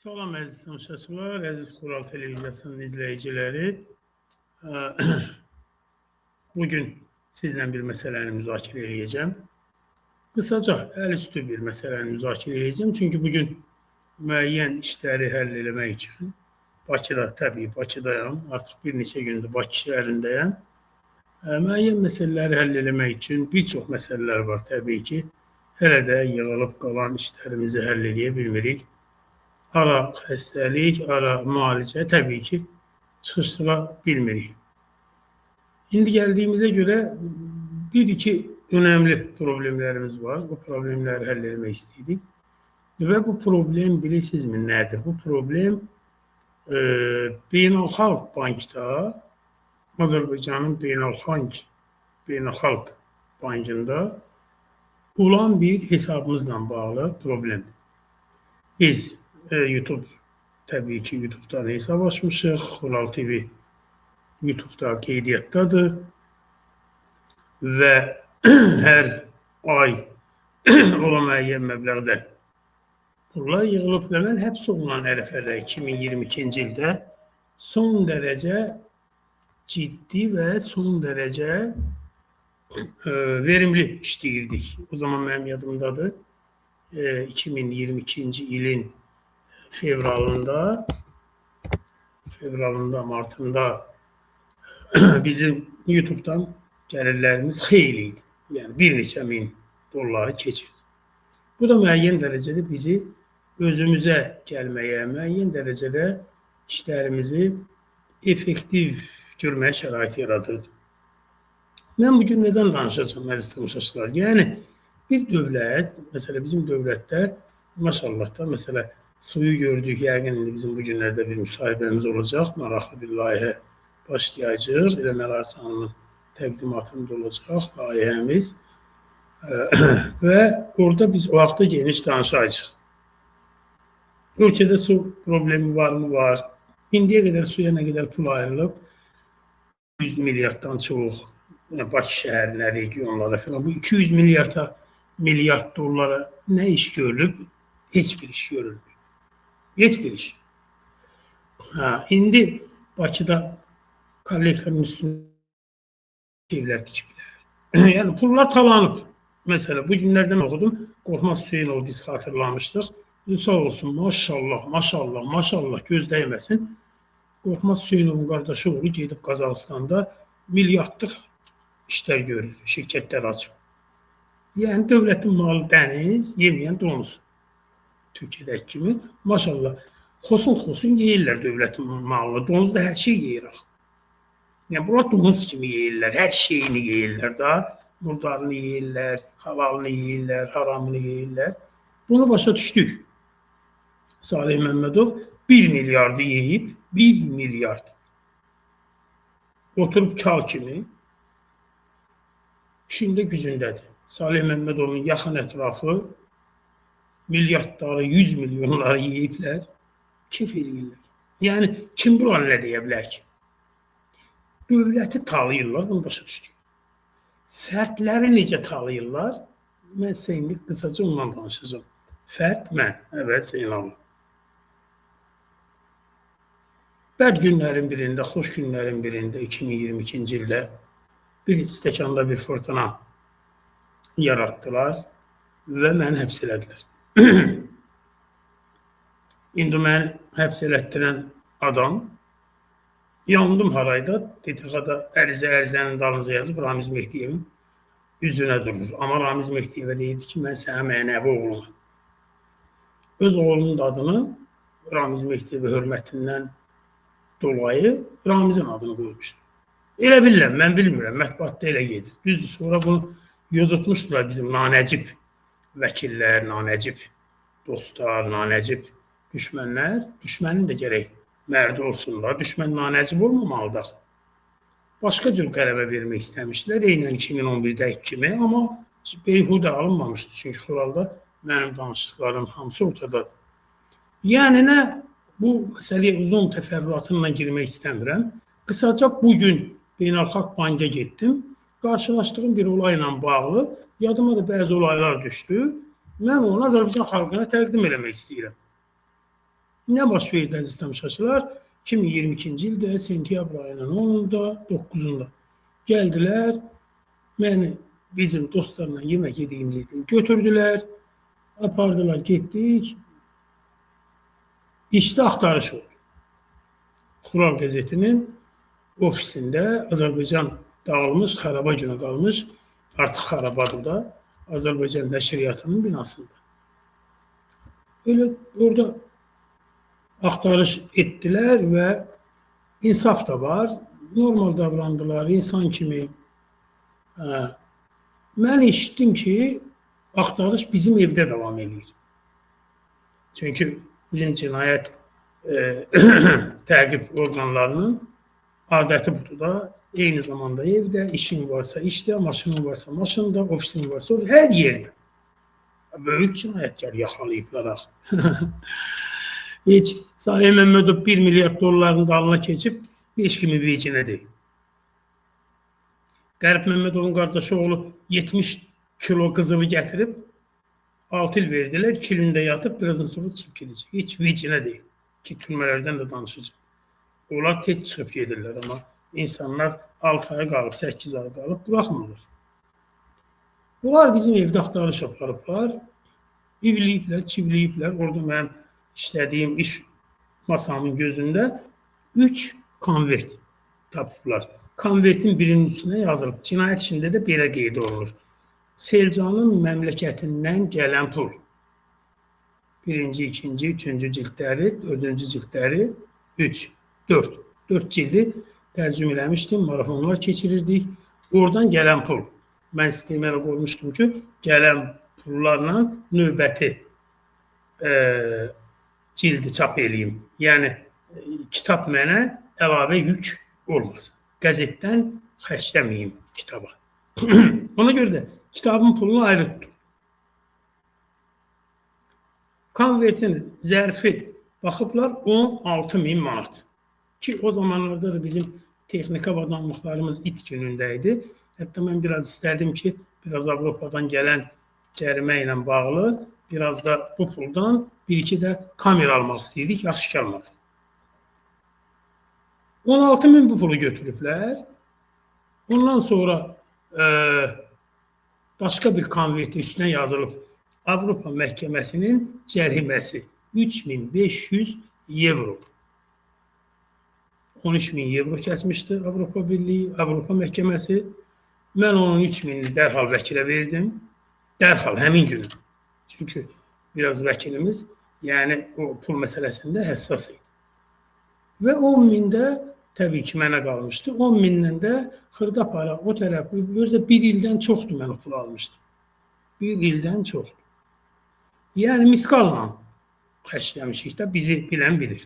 Salam əziz tamaşaçılar, əziz Xural Televiziyasının izləyiciləri. Bugün sizlə bir məsələni müzakirə edəcəm. Qısaca, əlüstü bir məsələni müzakirə edəcəm. Çünki bugün müəyyən işləri həll eləmək üçün Bakıda, təbii Bakıdayam, artıq bir neçə gündür Bakı şəhərindəyəm. Müəyyən məsələləri həll eləmək üçün bir çox məsələlər var təbii ki. Hələ də yığılıb qalan işlərimizi həll edə bilmirik. Ara xəstəlik, ara müalicə təbii ki, çıxışdıra bilmirik. İndi gəldiyimizə görə bir-iki önəmli problemlərimiz var. Bu problemləri həll etmək istəyirik. Və bu problem bilirsinizmi nədir? Bu problem Beynəlxalq Bankda, Azərbaycanın Beynəlxalq Bankında olan bir hesabımızla bağlı problemdir. Biz YouTube, təbii ki, YouTube'dan hesab açmışıq. Xural TV YouTube'da qeydiyyatdadır və hər ay olan müəyyən məbləğdə pullar yığılıb və mən həbs olunan ərəfədə 2022-ci ildə son dərəcə ciddi və son dərəcə verimli işləyirdik. O zaman mənim yadımdadır. 2022-ci ilin fevralında, martında bizim YouTube'dan gəlirlərimiz xeyli idi. Yəni bir neçə min dolları keçir. Bu da müəyyən dərəcədə bizi özümüzə gəlməyə, müəyyən dərəcədə işlərimizi effektiv görməyə şərait yaradırdı. Mən bugün nədən danışacağım, əziz tamaşaçılar? Yəni, bir dövlət, məsələ bizim dövlətdə, maşallah da, məsələ suyu gördük, yəqin indi bizim bu günlərdə bir müsahibəmiz olacaq, maraqlı bir layihə başlayacaq, elə Mərasim xanımın təqdimatında olacaq layihəmiz və orada biz o vaxtda geniş danışacağıq. Ölkədə su problemi var mı? Var. İndiyə qədər suya nə qədər pul ayrılıb? 100 milyarddan çox. Bakı şəhərinə, regionlara falan. Bu 200 milyard dollara nə iş görülüb? Heç bir iş görülmür. Heç bir iş. İndi Bakıda kollektorun üstündə evlər tikiblər. Yəni pullar talanıb. Məsələ bu günlərdən oxudum. Qorxmaz Hüseynov biz xatırlamışdıq. Sağ olsun, maşallah göz dəyməsin. Qorxmaz Hüseynovun qardaşı oğlu gedib Qazaxıstanda milyardlıq işlər görür, şirkətlər açıb. Yəni dövlətin malı dəniz, yeməyən donuz. Türkiyədəki kimi, maşallah, xosun yeyirlər dövlətin malını. Donuz da hər şey yeyir. Yəni, bunlar donuz kimi yeyirlər, hər şeyini yeyirlər da. Murdarını yeyirlər, halalını yeyirlər, haramını yeyirlər. Bunu başa düşdük. Salih Məmmədov 1 milyardı yeyib, 1 milyard. Oturub kal kimi, işində gücündədir. Salih Məmmədovun yaxın ətrafı milyardları, 100 milyonları yeyiblər, keyf eləyirlər. Yəni, kim buranı nə deyə bilər ki? Dövləti talayırlar, bunu başa düşdük. Fərdləri necə talayırlar? Mən sizə indi qısaca ondan danışacağım. Fərd mən, əvvəl Zeynalım. Bərd günlərin birində, xoş günlərin birində, 2022-ci ildə bir stəkanda bir fırtına yaratdılar və məni həbs elədilər. İndi məni həbs elətdirən adam, yandım harayda, DTX-da ərizənin dalınca yazıb Ramiz Mehdiyevin üzünə durur. Amma Ramiz Mehdiyevə deyirdi ki, mən sənə mənəvi oğluma. Öz oğlunun adını Ramiz Mehdiyevə hörmətindən dolayı Ramizin adını qoymuşdur. Elə bilirəm, mən bilmirəm, mətbuatda elə gedir. Düzdür, sonra bunu yozutmuşdular bizim nanəcib vəkillər, nanəcib dostlar, nanəcib düşmənlər. Düşmənin də gərək mərdi olsunlar. Düşmən nanəcib olmamalıdır. Başqa cür qələbə vermək istəmişdilər, eynən 2011-dəki kimi, amma beyhudə alınmamışdı. Çünki xuralda mənim danışdıqlarım hamısı ortadadır. Yəni nə, bu məsələyə uzun təfərrüatınla girmək istəmirəm. Qısaca bugün Beynəlxalq Banka getdim. Qarşılaşdığım bir olayla bağlı yadıma da bəzi olaylar düşdü. Mən onu Azərbaycan xalqına təqdim eləmək istəyirəm. Nə baş verdi əziz tamaşaçılar? 2022-ci ildə sentyabr ayının 10-da, 9-da gəldilər. Məni bizim dostlarla yemək yediyimiz yerdən götürdülər, apardılar, getdik. İşdə axtarış oldu. Xural qəzetinin ofisində Azərbaycan dağılmış, xaraba günə qalmış, artıq xarabadır da, Azərbaycan nəşriyyatının binasında. Öyle orada axtarış etdilər və insaf da var, normal davrandılar, insan kimi. Mən eşitdim ki, axtarış bizim evdə davam edir. Çünki bizim cinayət təqib orqanlarının adəti budur da, eyni zamanda evdə, işin varsa işdə, maşının varsa maşında, ofisin varsa hər yerdə. Böyük cinayətkar yaxalayıblar. Heç Salih Məmmədov 1 milyard dolların dalına keçib, heç kimin vecinə deyil. Qərib Məmmədovun qardaşı oğlu 70 kilo qızılı gətirib, 6 il verdilər, 2 ilində yatıb, birazdan sonra çıxıb gedəcək. Heç vecinə deyil ki, türmələrdən də danışacaq. Onlar tez çıxıb gedirlər, amma insanlar 6 ay qalıb, 8 ay qalıb, buraxmırlar. Bunlar bizim evdə axtarış aparıblar, ivliyiblər, çivliyiblər. Orada mənim işlədiyim iş masamın gözündə 3 konvert tapıblar. Konvertin birinin üstünə yazılıb. Cinayət işində də belə qeyd olunur. Selcanın məmləkətindən gələn pul. 1-ci, 2-ci, 3-cü cildləri, 4-cü cildləri, 3, 4. 4 cildi tərcümə eləmişdim, marafonlar keçirirdik. Oradan gələn pul. Mən sistemə qoymuşdum ki, gələn pullarla növbəti cildi çap eləyim. Yəni, kitab mənə əlavə yük olmasın. Qəzetdən xərcləməyim kitaba. Ona görə də kitabın pulunu ayrı tutur. Konvertin zərfi baxıblar 16.000 manat. Ki o zamanlarda da bizim texnika adamlıqlarımız it günündə idi. Hətta mən biraz istədim ki, biraz Avropadan gələn cərimə ilə bağlı, biraz da bu puldan bir-iki də kamera almaq istəyirdik, yaxşı gəlmədi. 16.000 bu pulu götürüblər. Ondan sonra başqa bir konverti üstünə yazılıb Avropa məhkəməsinin cəriməsi 3.500 evro. 13.000 evro kəsmişdi Avropa Birliyi, Avropa məhkəməsi. Mən onun 3.000-ni dərhal vəkilə verdim. Dərhal, həmin günü. Çünki biraz vəkilimiz, yəni o pul məsələsində həssas idi. Və 10.000 də təbii ki, mənə qalmışdı. 10.000-dən də xırda para o tərəf, özdə bir ildən çoxdur mən o pulu almışdım. Bir ildən çoxdur. Yəni, miskalla xərcləmişik də, bizi bilən bilir.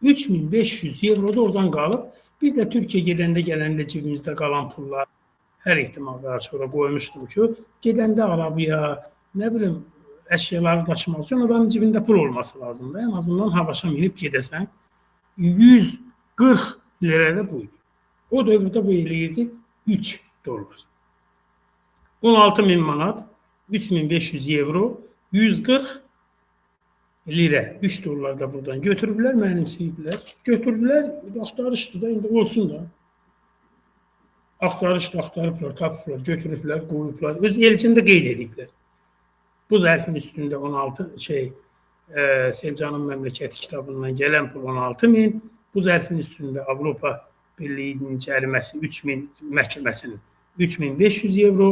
3.500 evro da oradan qalıb, bir də Türkiyə gedəndə gələndə cibimizdə qalan pullar hər ehtimalda sonra qoymuşdum ki, gedəndə arabaya, nə bilim, əşyaları daşımaq üçün adamın cibində pul olması lazımdır. En azından havaşa minib gedəsən, 140 lirada buydu. O dövrdə bu eləyirdi 3 dollar. 16.000 manat, 3.500 evro, 140 lirə, 3 dollar da buradan götürüblər, mənimsəyiblər. Götürdülər, axtarışdı da, indi olsun da. Axtarışdı, axtarıblar, tapıblar, götürüblər, qoyublar, öz elçində qeyd ediblər. Bu zərfin üstündə 16 Selcanın məmləkəti kitabından gələn pul 16.000, bu zərfin üstündə Avropa Birliyinin cəriməsi 3.000 məhkəməsinin 3.500 evro,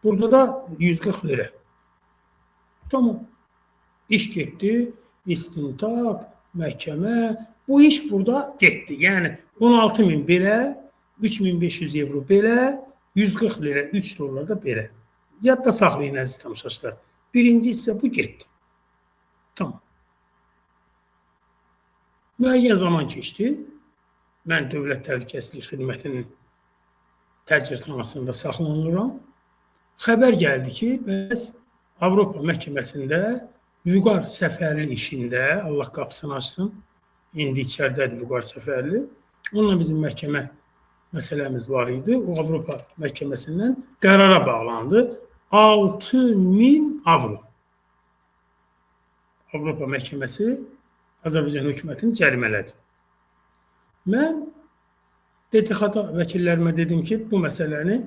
burada da 140 lirə. Tamam. İş getdi, istintaq, məhkəmə, bu iş burada getdi. Yəni 16.000 belə, 3.500 evro belə, 140 lirə, 3 dollar da belə. Yadda saxlayın əziz tamaşaçılar. Birinci isə bu getdi. Tamam. Müəyyən zaman keçdi. Mən Dövlət Təhlükəsizlik Xidmətinin təcridxanasında saxlanıram. Xəbər gəldi ki, bəs Avropa məhkəməsində Vüqar Səfərli işində, Allah qapısını açsın, indi içəridədir Vüqar Səfərli. Onunla bizim məhkəmə məsələmiz var idi. O Avropa məhkəməsindən qərara bağlandı. 6.000 avro. Avropa məhkəməsi Azərbaycan hökumətini cərimələdi. Mən DTX-da vəkillərimə dedim ki, bu məsələni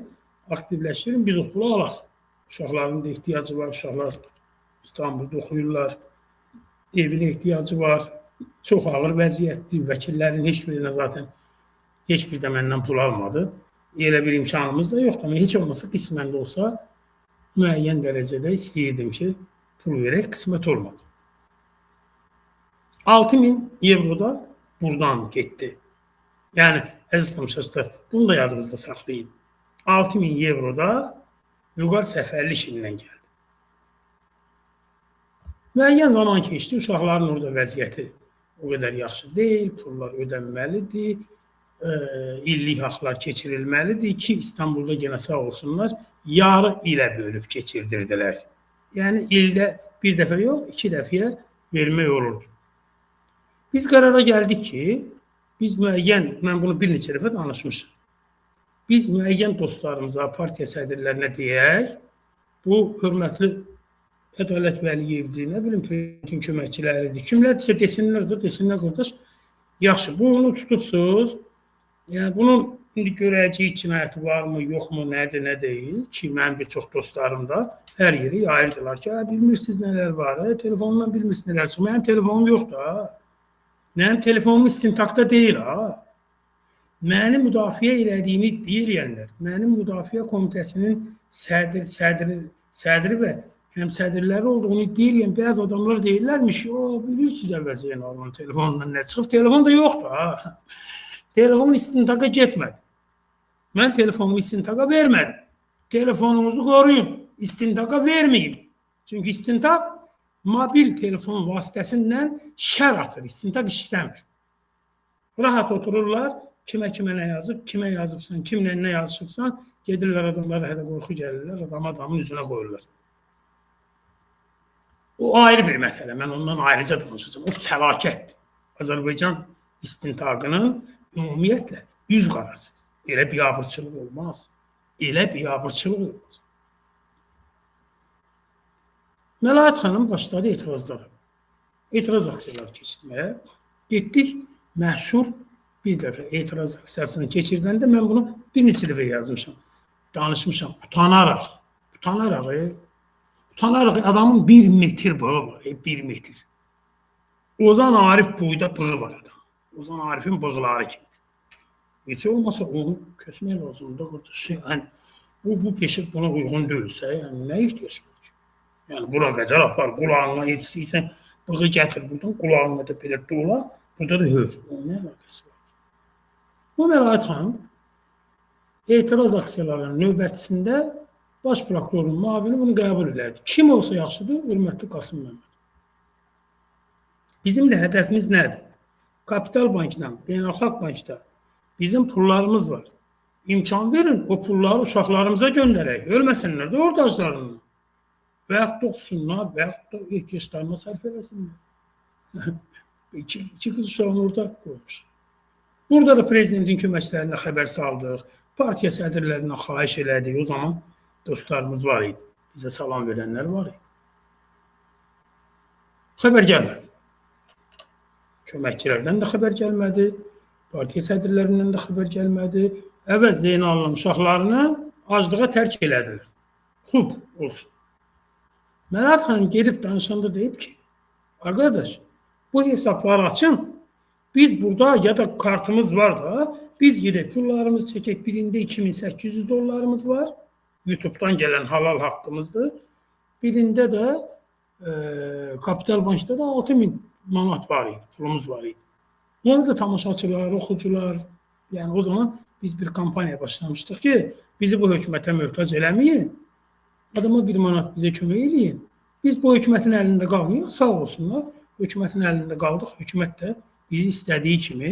aktivləşdirin, biz o pulu alaq. Uşaqların da ehtiyacı var, uşaqlar İstanbulda oxuyurlar, evine ehtiyacı var, çox ağır vəziyyətdir, vəkillərin heç birinə zaten heç bir də məndən pul almadı. Elə bir imkanımız da yoxdur, amma heç olmasa qismən də olsa müəyyən dərəcədə istəyirdim ki, pul verək, qismət olmadı. 6.000 euro da buradan getdi. Yəni, əziz tamaşaçılar, bunu da yadınızda saxlayın. 6.000 euro da Vüqar Səfərli işindən gəldi. Müəyyən zaman keçdi, uşaqların orada vəziyyəti o qədər yaxşı deyil, pullar ödənməlidir, illik haqlar keçirilməlidir ki, İstanbulda yenə sağ olsunlar, yarı ilə bölüb keçirdirdilər. Yəni, ildə bir dəfə yox, 2 dəfəyə vermək olurdu. Biz qərara gəldik ki, biz müəyyən, mən bunu bir neçə dəfə danışmışım, biz müəyyən dostlarımıza, partiya sədrlərinə deyək, bu hörmətli Ədalət Vəliyevdir, nə bilim, Prezidentin köməkçiləridir, kimlərdirsə desinlər qardaş, yaxşı, bunu tutubsuz, yəni bunun indi görəcəyi cinayəti varmı, yoxmu, nədir, nə deyil ki, mənim bir çox dostlarım da hər yeri yayırdılar ki, bilmirsiniz nələr var, telefonundan bilmirsiniz nələr var, mənim telefonum yoxdur, mənim telefonum istintaqda deyil, mənim müdafiə elədiyini deyirlər, mənim müdafiə komitəsinin sədri və həm sədrləri olduğunu deyirəm, bəzi adamlar deyirlərmiş, bilirsiniz əvvəl Zeynalın telefonundan nə çıxıb, telefon da yoxdur, telefon istintaqa getmədi. Mən telefonumu istintaqa vermədim. Telefonunuzu qoruyun, istintaqa verməyin. Çünki istintaq mobil telefon vasitəsindən şər atır, istintaq işləmir. Rahat otururlar, kimə nə yazıb, kimə yazıbsan, kimlə nə yazışıbsan, gedirlər adamlara hədə qorxu gəlirlər, adamın üzünə qoyurlar. O ayrı bir məsələ, mən ondan ayrıca danışacağım. O fəlakətdir. Azərbaycan istintaqının ümumiyyətlə yüz qarasıdır. Elə biabırçılıq olmaz. Elə biabırçılıq olmaz. Məlahət xanım başladı etirazlara. Etiraz aksiyaları keçirməyə. Getdik, məşhur bir dəfə etiraz aksiyasını keçirdəndə mən bunu bir neçə dəfə yazmışam, danışmışam. Utanaraq adamın 1 metr bığı var, 1 metr. Ozan Arif boyda bığı var adam. Ozan Arif'in bığları kimi. Heç olmasa onu kəsmək lazımdır. Yəni, bu peşik buna uyğun deyilsə, yəni nə ihtiyac var ki? Yəni, bura qədər apar, qulağına yetişirsən, bığı gətir buradan, qulağına da belə dola, burada da hör. Onun nə əlaqəsi var? Bu Məlahət xanım etiraz aksiyalarının növbətisində Baş prokurorun müavini bunu qəbul edərdi. Kim olsa yaxşıdır? Hörmətli Qasım Məmməd. Bizim də hədəfimiz nədir? Kapital Bankdan, Beynəlxalq Bankda bizim pullarımız var. İmkan verin, o pulları uşaqlarımıza göndərək. Ölməsinlər də oradaşlarından. Və yaxud da oxusunlar, və yaxud da ehtiyaclarına sərf eləsinlər. İki qız uşağını orada qoymuş. Burada da prezidentin köməkçilərinə xəbər saldıq, partiya sədrlərinə xahiş elədik. O zaman dostlarımız var idi. Bizə salam verənlər var idi. Xəbər gəlmədi. Köməkçilərdən də xəbər gəlmədi. Partiya sədrlərindən də xəbər gəlmədi. Əvvəz Zeynalın uşaqlarını aclığa tərk elədilər. Xub olsun. Məlahət xanım gedib danışanda deyib ki, arkadaş, bu hesabları açın. Biz burada ya da kartımız var da, biz gedək pullarımızı çəkək. Birində $2800 var. YouTube'dan gələn halal haqqımızdır. Birində də Kapital Bankda da 6.000 manat var idi, pulumuz var idi. Yəni da tamaşaçılar, oxucular, yəni o zaman biz bir kampanya başlamışdıq ki, bizi bu hökumətə möhtac eləməyin, adama 1 manat bizə kömək eləyin. Biz bu hökumətin əlində qalmayıq, sağ olsunlar, hökumətin əlində qaldıq, hökumət də bizi istədiyi kimi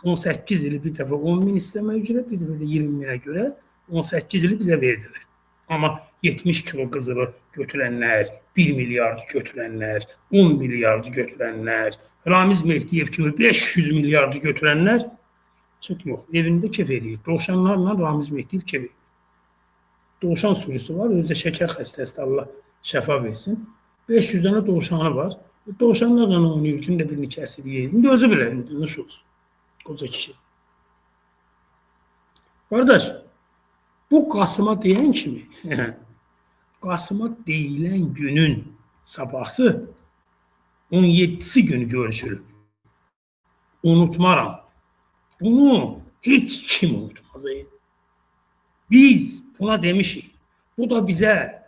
18 ili bir dəfə 10.000 istəmək üzrə, bir dəfə də 20.000-ə görə 18 ili bizə verdilər. Amma 70 kilo qızılı götürənlər, 1 milyardı götürənlər, 10 milyardı götürənlər, Ramiz Mehdiyev kimi 500 milyardı götürənlər çıx yox, evində kef edir. Dovşanlarla Ramiz Mehdiyev kef edir. Dovşan sürüsü var, özü şəkər xəstəsi, Allah şəfa versin. 500 dənə dovşanı var. Dovşanlarla oynayır, günde birini kəsir yeyir. İndi özü bilir, indi nuş olsun. Qoca kişi. Qardaş, bu Qasıma deyən kimi, Qasıma deyilən günün sabahsı 17-si günü görüşülür. Unutmaram. Bunu heç kim unutmaz. Biz buna demişik. Bu da bizə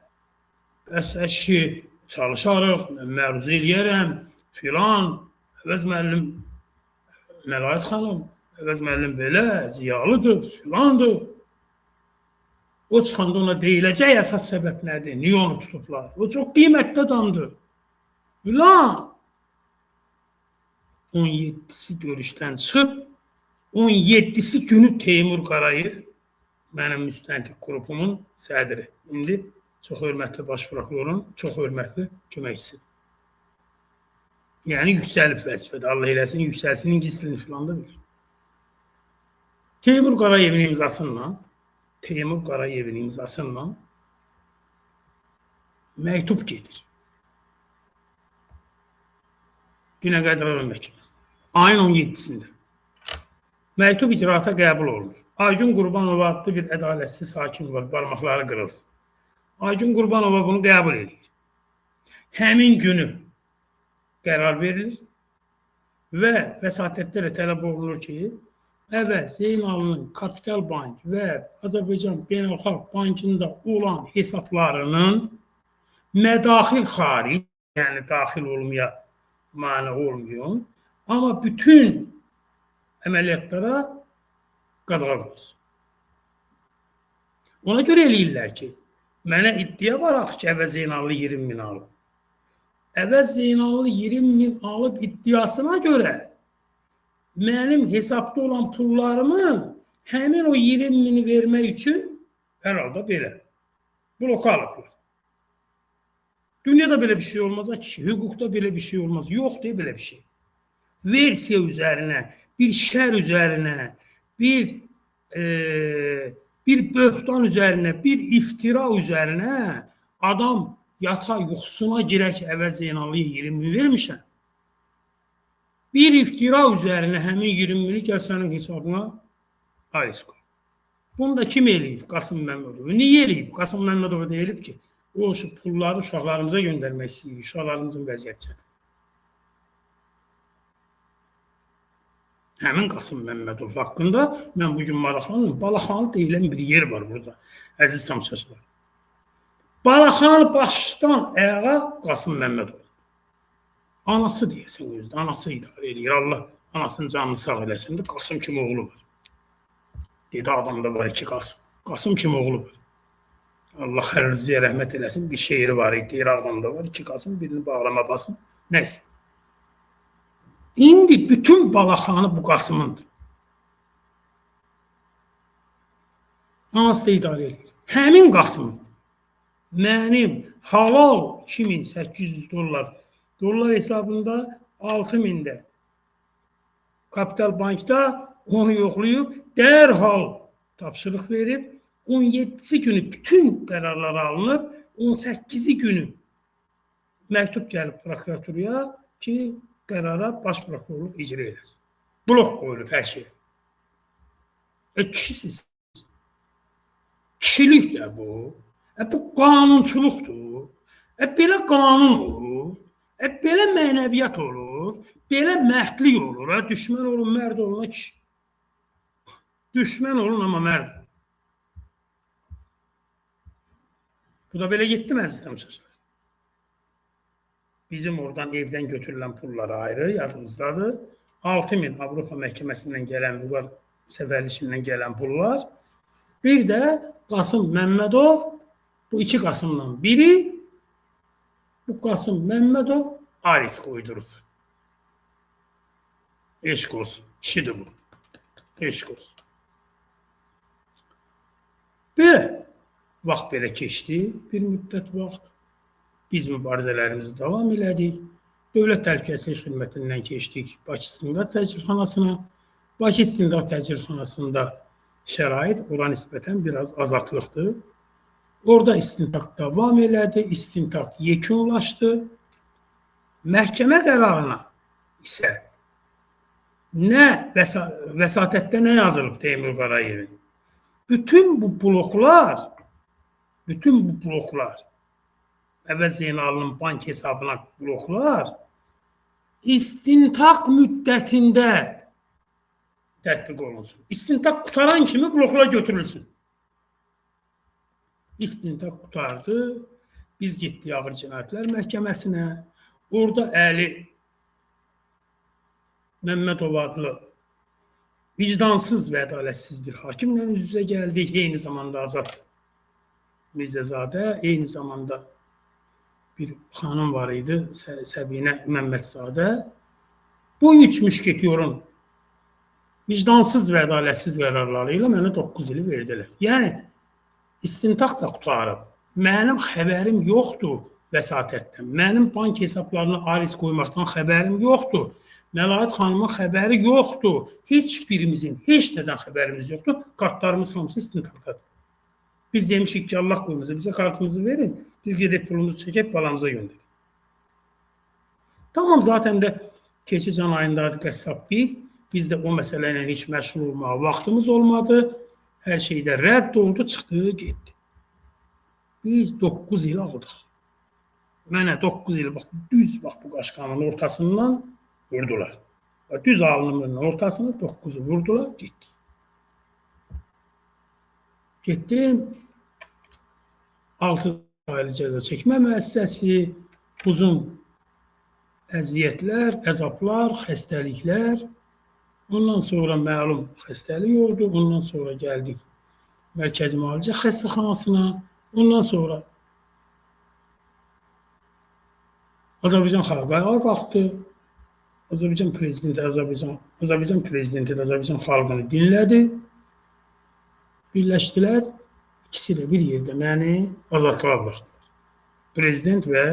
bəs ki, çalışarıq, məruzə eləyərəm, filan, Əvəz müəllim, Məlayət xanım, Əvəz müəllim belə, ziyalıdır, filandır. O çıxanda ona deyiləcək əsas səbəb nədir? Niyə onu tutublar? O çox qiymətli adamdır. Filan. 17-si görüşdən çıxıb, 17-si günü Teymur Qarayev, mənim müstəntiq qrupumun sədri. İndi çox hörmətli baş prokurorun, çox hörmətli köməkçisi. Yəni yüksəlib vəzifədə. Allah eləsin, yüksəlsin, ingilisini filan da bilir. Teymur Qarayevin imzasıyla məktub gedir. Binəqədi rayon məhkəməsi. Ayın 17-sində. Məktub icraata qəbul olunur. Aygün Qurbanova adlı bir ədalətsiz hakim var, barmaqları qırılsın. Aygün Qurbanova bunu qəbul edir. Həmin günü qərar verilir və vəsatətdə də tələb olunur ki, Əvəz Zeynalının Kapital Bank və Azərbaycan Beynəlxalq Bankında olan hesablarının mədaxil xaric, yəni daxil olmaya mane olmuyor, amma bütün əməliyyatlara qadağa qoyulsun. Ona görə eləyirlər ki, mənə iddia var axı ki, Əvəz Zeynallı 20 min alıb. Əvəz Zeynallı 20 min alıb iddiasına görə mənim hesabda olan pullarımı həmin o 20 mini vermək üçün hər halda belə bloka alıblar. Dünyada belə bir şey olmaz ki, hüquqda belə bir şey olmaz. Yox deyə belə bir şey. Versiya üzərinə, bir şər üzərinə, bir böhtan üzərinə, bir iftira üzərinə adam yataq yuxusuna girək Əvəz Zeynallıya 20 min vermişəm. Bir iftira üzərinə həmin 20 mini gəl sənin hesabına ayrıs qoy. Bunu da kim eləyib? Qasım Məmmədov. Niyə eləyib? Qasım Məmmədov deyilib ki, o pulları uşaqlarımıza göndərmək istəyir, uşaqlarımızın vəziyyət çətin. Həmin Qasım Məmmədov haqqında mən bugün maraqlandım. Balaxanı deyilən bir yer var burada, əziz tamaşaçılar. Balaxanı başdan ayağa Qasım Məmmədov. Anası deyəsən özdə, anası idarə eləyir. Allah anasının canını sağ eləsin. Qasım kimi oğlu var. Dedi adamda var iki Qasım. Qasım kimi oğlu var. Allah xərziyə rəhmət eləsin. Bir şeiri var idi. Deyir adamda var iki Qasım. Birini bağlama basın. Nəysə. İndi bütün Balaxanı bu Qasımındır. Anası da idarə eləyir. Həmin Qasımın mənim halal 2800 dollar hesabında 6000'də Kapital Bankda onu yoxlayıb, dərhal tapşırıq verib, 17-si günü bütün qərarlar alınıb, 18-i günü məktub gəlib prokuraturaya ki, qərara baş prokurorluq icra eləsin. Blok qoyulub hər şey. Kişisiz. Kişilik də bu. Bu qanunçuluqdur. Belə qanun olur. Belə mənəviyyat olur, belə mərdlik olur. Düşmən olun, mərd olun. Düşmən olun, amma mərd olun. Bu da belə getdi mi, əziz tamaşaçılar? Bizim oradan evdən götürülən pullar ayrı, yadınızdadır. 6000 Avropa məhkəməsindən gələn, Vüqar səfərlişindən gələn pullar. Bir də Qasım Məmmədov, bu iki Qasımdan biri, bu Qasım Məmmədov ayrıs qoydurub. Eşq olsun. Kişidir bu. Eşq olsun. Belə. Vaxt belə keçdi. Bir müddət vaxt. Biz mübarizələrimizi davam elədik. Dövlət Təhlükəsizlik Xidmətindən keçdik Bakı İstintaq Təcridxanasına. Bakı İstintaq Təcridxanasında şərait ora nisbətən biraz azadlıqdır. Orada istintaq davam elədi, istintaq yekunlaşdı. Məhkəmə qərarına isə nə vəsatətdə nə yazılıb Teymur Qarayevin? Bütün bu bloklar Əvəz Zeynalının bank hesabına bloklar istintaq müddətində tətbiq olunsun. İstintaq qutaran kimi bloklar götürülsün. İstintaq qutardı. Biz getdik Ağır Cinayətlər Məhkəməsinə. Orada Əli Məmmədov adlı vicdansız və ədalətsiz bir hakimlə üz-üzə gəldik. Eyni zamanda Azad Mirzəzadə, eyni zamanda bir xanım var idi, Səbinə Məmmədzadə. Bu üç müşketyorun vicdansız və ədalətsiz qərarları ilə mənə 9 ili verdilər. Yəni, istintaq da qutarıb. Mənim xəbərim yoxdur vəsatətdən. Mənim bank hesablarına ariz qoymaqdan xəbərim yoxdur. Məlahət xanımın xəbəri yoxdur. Heç birimizin, heç nədən xəbərimiz yoxdur. Kartlarımız hamısı istintaqdadır. Biz demişik ki, Allah qoyumuza bizə kartımızı verin. Biz gedib pulumuzu çəkib balamıza göndərik. Tamam, zaten də keçən ayındadır qəssab bir. Biz də o məsələ ilə heç məşğul olmağa vaxtımız olmadı. Hər şeydə rədd oldu, çıxdı, getdi. Biz 9 il aldıq. Mənə 9 il, düz bu qaşqanın ortasından vurdular. Düz alnımın ortasına 9'u vurdular, getdik. Getdim, 6 aylı cəza çəkmə müəssisəsi, uzun əziyyətlər, əzablar, xəstəliklər. Ondan sonra məlum xəstəlik oldu. Ondan sonra gəldik Mərkəzi Müalicə Xəstəxanasına. Ondan sonra Azərbaycan xalqı ayağa qalxdı. Azərbaycan prezidenti Azərbaycan xalqını dinlədi. Birləşdilər. İkisi də bir yerdə məni azadlığa buraxdılar. Prezident və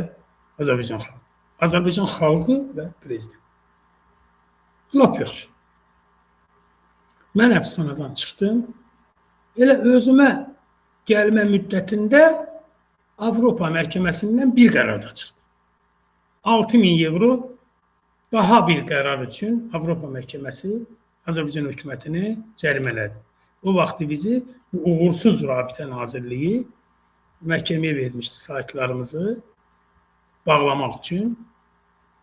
Azərbaycan xalqı. Azərbaycan xalqı və prezident. Lap yaxşı. Mən həbsxanadan çıxdım. Elə özümə gəlmə müddətində Avropa məhkəməsindən bir qərar da çıxdı. 6.000 euro daha bir qərar üçün Avropa məhkəməsi Azərbaycan hökumətini cərimələdi. O vaxtı bizi bu uğursuz Rabitə Nazirliyi məhkəməyə vermişdi saytlarımızı bağlamaq üçün.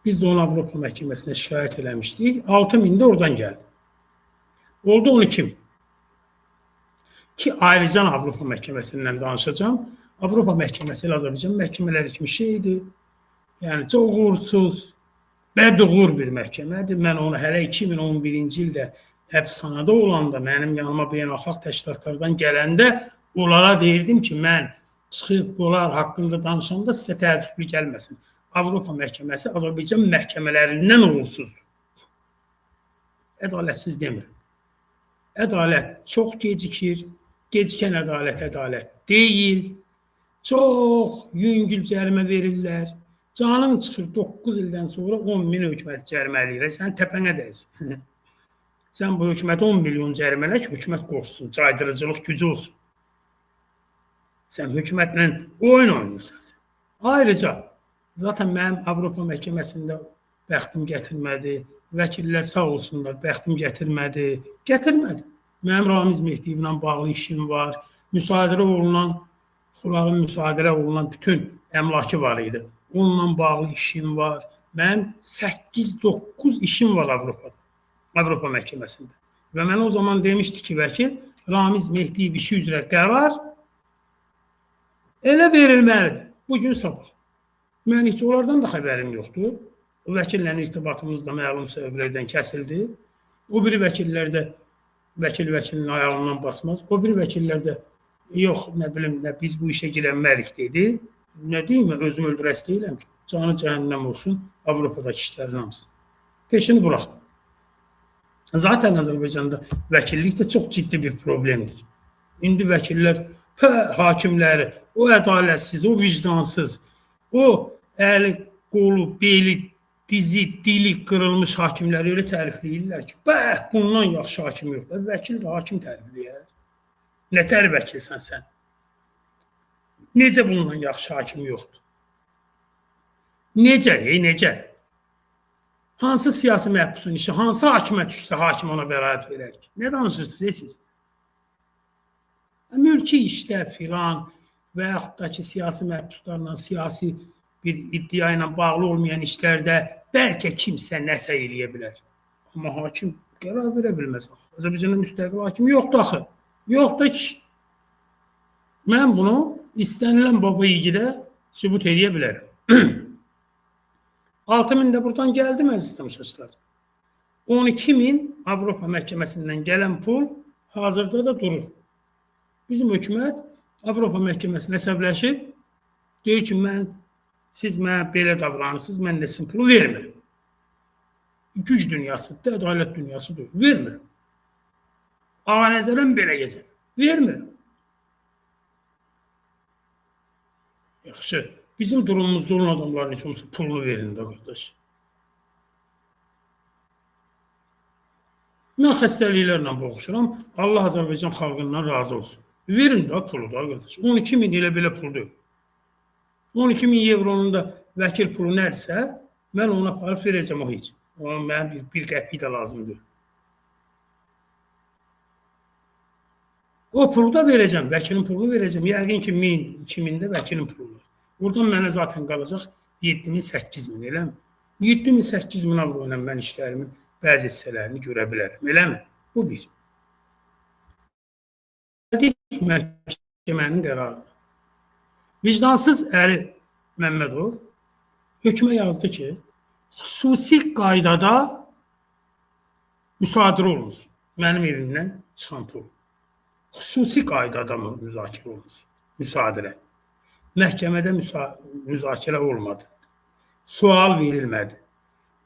Biz də onu Avropa məhkəməsinə şikayət eləmişdik. 6.000 də oradan gəldi. Oldu 12.000. Ki ayrıca Avropa məhkəməsindən danışacağım. Avropa məhkəməsi ilə Azərbaycan məhkəmələri kimi şeydir. Yəni çox uğursuz, bəduğur bir məhkəmədir. Mən onu hələ 2011-ci ildə həbsxanada olanda, mənim yanıma beynəlxalq təşkilatlardan gələndə onlara deyirdim ki, mən çıxıb bunlar haqqında danışanda sizə təəccüblü gəlməsin. Avropa məhkəməsi Azərbaycan məhkəmələrindən uğursuzdur. Ədalətsiz demirəm. Ədalət çox gecikir. Gecikən ədalət deyil. Çox yüngül cərimə verirlər. Canın çıxır 9 ildən sonra 10.000 hökumət cərimə eləyir. Sən təpənə dəysin. Sən bu hökumət 10 milyon cərimələ ki, hökumət qorxsun, caydırıcılıq gücü olsun. Sən hökumətlə oyun oynayırsan. Ayrıca, zaten mənim Avropa məhkəməsində bəxtim gətirmədi. Vəkillər sağ olsunlar, bəxtim gətirmədi. Mənim Ramiz Mehdiyevlə bağlı işim var. Xuralın müsadirə olunan bütün əmlakı var idi. Onunla bağlı işim var. Mənim 8-9 işim var Avropa məhkəməsində. Və mən o zaman demişdi ki, vəkil, Ramiz Mehdiyev işi üzrə qərar elə verilməlidir. Bugün sabah. Mən heç onlardan da xəbərim yoxdur. O vəkillə irtibatımız da məlum səbəblərdən kəsildi. O biri vəkillər də vəkilin ayağından basmaz. O biri vəkillər də yox, nə bilim, biz bu işə girənmərik dedi. Nə deyim, özüm öldürəsi deyiləm ki, canı cəhənnəm olsun Avropadakı işlərin hamısını. Peşini buraxdım. Zaten Azərbaycanda vəkillik də çox ciddi bir problemdir. İndi vəkillər, hakimləri, o ədalətsiz, o vicdansız, o əli, qolu, beli, dizi, dili qırılmış hakimləri öyle tərifləyirlər ki, bundan yaxşı hakim yox. Vəkil də hakim tərifləyər. Nətər vəkilsən sən? Necə bundan yaxşı hakim yoxdur? Necə? Hansı siyasi məhbusun işi, hansı hakimə düşsə hakim ona bəraət verər ki? Nə danışırsınız siz? Mülki işdə filan və yaxud da ki, siyasi məhbuslarla, siyasi bir iddia ilə bağlı olmayan işlərdə bəlkə kimsə nəsə eləyə bilər. Amma hakim qərar verə bilməz. Azərbaycanda müstəqil hakim yoxdur axı. Yoxdur ki. Mən bunu istənilən baba yigidə sübut edə bilərəm. 6.000 də buradan gəldi məziz tamaşaçılar. 12.000 Avropa məhkəməsindən gələn pul hazırda da durur. Bizim hökumət Avropa məhkəməsinə əsəbləşib, deyir ki, siz mənə belə davranırsınız, mən də sizin pulu vermirəm. Güc dünyasıdır, ədalət dünyasıdır, vermirəm. Ağa nəzərəm belə gəzər, vermirəm. Yaxşı, bizim durumumuzda olan adamların heç olmasa pulunu verin də qardaş. Mən xəstəliklərlə boğuşuram, Allah Azərbaycan xalqından razı olsun. Verin də pulu da qardaş. 12.000 ilə belə pul deyil. 12.000 euronun da vəkil pulu nədirsə, mən ona aparıb verəcəm o heç. Ona mənim bir qəpik də lazımdır. O pulu da verəcəm, vəkilin pulunu verəcəm. Yəqin ki, 1000, 2000 də vəkilin pulu var. Buradan mənə zaten qalacaq 7.000, 8.000, eləmi? 7.000, 8.000 avro ilə mən işlərimin bəzi hissələrini görə bilərəm, eləmi? Bu bir. Gəldik məhkəmənin qərarına. Vicdansız Əli Məmmədov hökmə yazdı ki, xüsusi qaydada müsadirə olunsun. Mənim evimdən çıxan pul. Xüsusi qaydada müzakirə olunsun. Müsadirə. Məhkəmədə müzakirə olmadı. Sual verilmədi.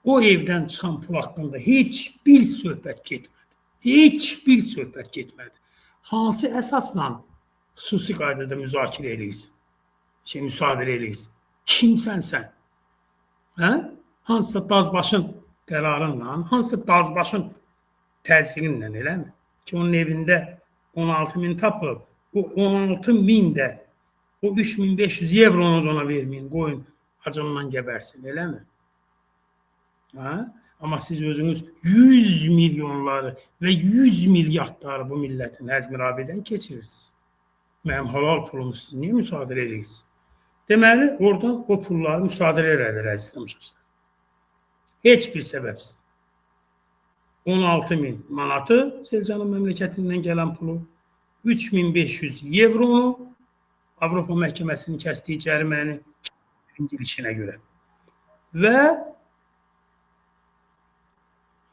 O evdən çıxan pul haqqında heç bir söhbət getmədi. Heç bir söhbət getmədi. Hansı əsasla xüsusi qaydada müzakirə eləyirsin? Müsadirə eləyirsin? Kimsən sən? Hansısa dazbaşın qərarınla, hansısa dazbaşın təsirinlə, eləmi? Ki, onun evində 16.000 tapılıb, o 16.000 də o 3.500 evronu da ona verməyin, qoyun acından gəbərsin, eləmi? Amma siz özünüz 100 milyonları və 100 milyardları bu millətin həzmirabidən keçirirsiniz. Mənim halal pulumu siz niyə müsadirə edirsiniz? Deməli, oradan o pulları müsadirə edir, əziz tamaşaçılar. Heç bir səbəbsiz. 16.000 manatı Selcanın məmləkətindən gələn pulu, 3.500 evronu Avropa məhkəməsinin kəsdiyi cəriməni işinə görə və